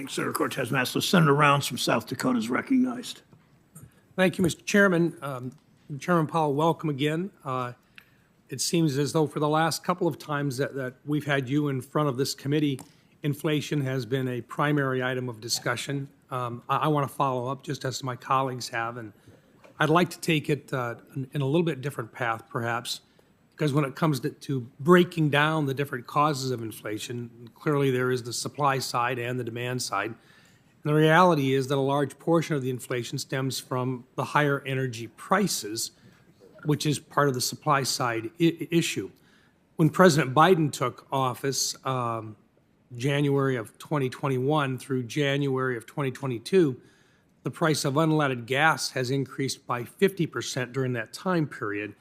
Thanks, Senator Cortez Masto. Senator Rounds from South Dakota is recognized. Thank you, Mr. Chairman. Chairman Powell, welcome again. It seems as though for the last couple of times that we've had you in front of this committee, inflation has been a primary item of discussion. I want to follow up just as my colleagues have, and I'd like to take it in a little bit different path, perhaps, because when it comes to breaking down the different causes of inflation, clearly there is the supply side and the demand side. And the reality is that a large portion of the inflation stems from the higher energy prices, which is part of the supply side issue. When President Biden took office, January of 2021 through January of 2022, the price of unleaded gas has increased by 50% during that time period,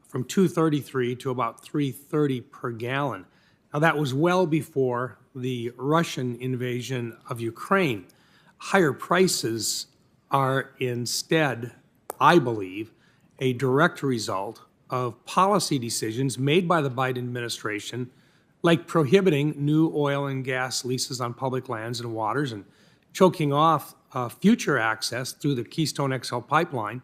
from $2.33 to about $3.30 per gallon. Now, that was well before the Russian invasion of Ukraine. Higher prices are instead, I believe, a direct result of policy decisions made by the Biden administration, like prohibiting new oil and gas leases on public lands and waters and choking off future access through the Keystone XL pipeline,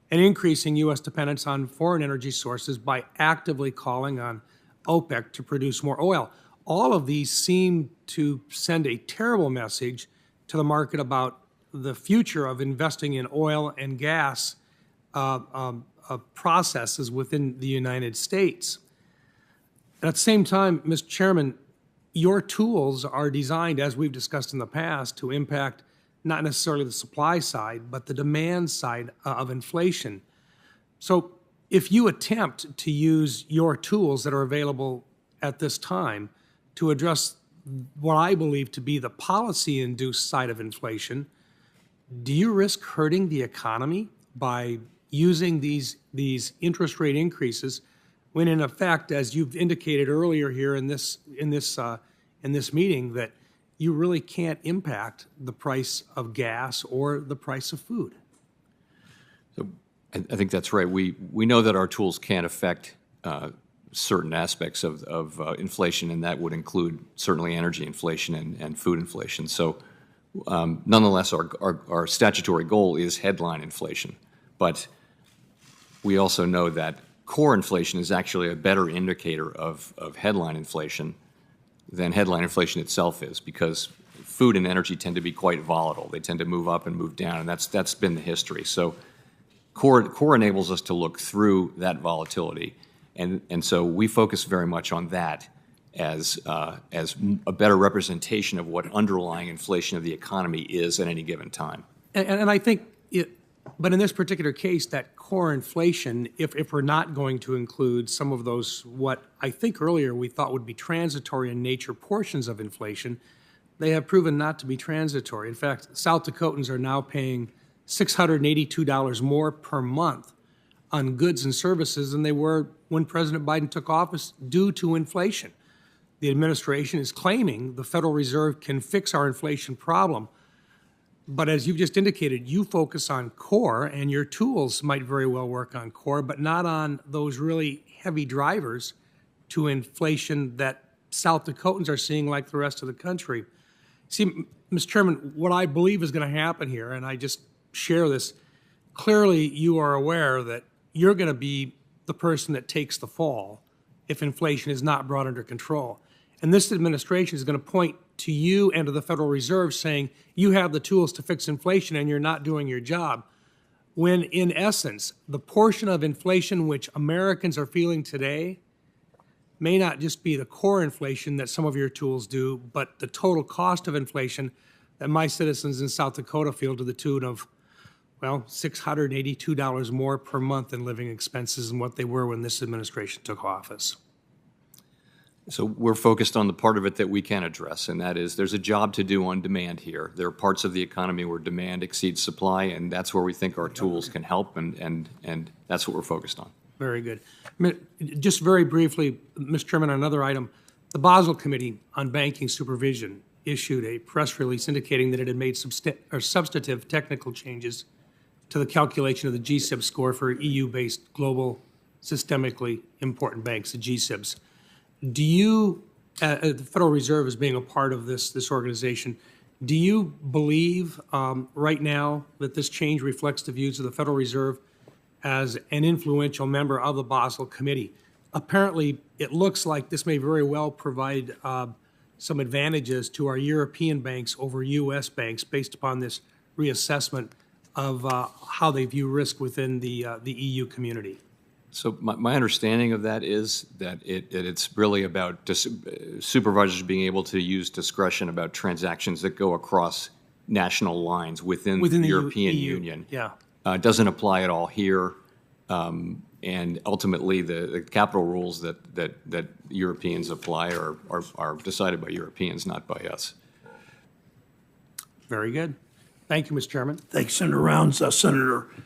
and increasing U.S. dependence on foreign energy sources by actively calling on OPEC to produce more oil. All of these seem to send a terrible message to the market about the future of investing in oil and gas processes within the United States. And at the same time, Mr. Chairman, your tools are designed, as we've discussed in the past, to impact not necessarily the supply side, but the demand side of inflation. So if you attempt to use your tools that are available at this time to address what I believe to be the policy-induced side of inflation, do you risk hurting the economy by using these interest rate increases when, in effect, as you've indicated earlier here in this meeting, that you really can't impact the price of gas or the price of food? So I think that's right. We know that our tools can affect certain aspects of inflation, and that would include certainly energy inflation and food inflation. So nonetheless, our statutory goal is headline inflation. But we also know that core inflation is actually a better indicator of headline inflation than headline inflation itself is, because food and energy tend to be quite volatile. They tend to move up and move down, and that's been the history. So core enables us to look through that volatility, and so we focus very much on that as a better representation of what underlying inflation of the economy is at any given time. And I think but in this particular case, that core inflation, if we're not going to include some of those, what I think earlier we thought would be transitory in nature portions of inflation, they have proven not to be transitory. In fact, South Dakotans are now paying $682 more per month on goods and services than they were when President Biden took office due to inflation. The administration is claiming the Federal Reserve can fix our inflation problem. But as you've just indicated, you focus on core, and your tools might very well work on core, but not on those really heavy drivers to inflation that South Dakotans are seeing like the rest of the country. See, Mr. Chairman, what I believe is going to happen here, and I just share this, clearly you are aware that you're going to be the person that takes the fall if inflation is not brought under control. And this administration is going to point to you and to the Federal Reserve saying you have the tools to fix inflation and you're not doing your job, when in essence, the portion of inflation which Americans are feeling today may not just be the core inflation that some of your tools do, but the total cost of inflation that my citizens in South Dakota feel to the tune of, well, $682 more per month in living expenses than what they were when this administration took office. So we're focused on the part of it that we can address, and that is there's a job to do on demand here. There are parts of the economy where demand exceeds supply, and that's where we think our tools can help, and that's what we're focused on. Very good. Just very briefly, Mr. Chairman, on another item, the Basel Committee on Banking Supervision issued a press release indicating that it had made substantive technical changes to the calculation of the GSIB score for EU-based global systemically important banks, the GSIBs. Do you, the Federal Reserve as being a part of this organization, Do you believe right now that this change reflects the views of the Federal Reserve as an influential member of the Basel Committee? Apparently, it looks like this may very well provide some advantages to our European banks over U.S. banks based upon this reassessment of how they view risk within the EU community. So my understanding of that is that it's really about supervisors being able to use discretion about transactions that go across national lines within the European EU. Union. Yeah. It doesn't apply at all here. And ultimately, the capital rules that Europeans apply are decided by Europeans, not by us. Very good. Thank you, Mr. Chairman. Thanks, Senator Rounds. Senator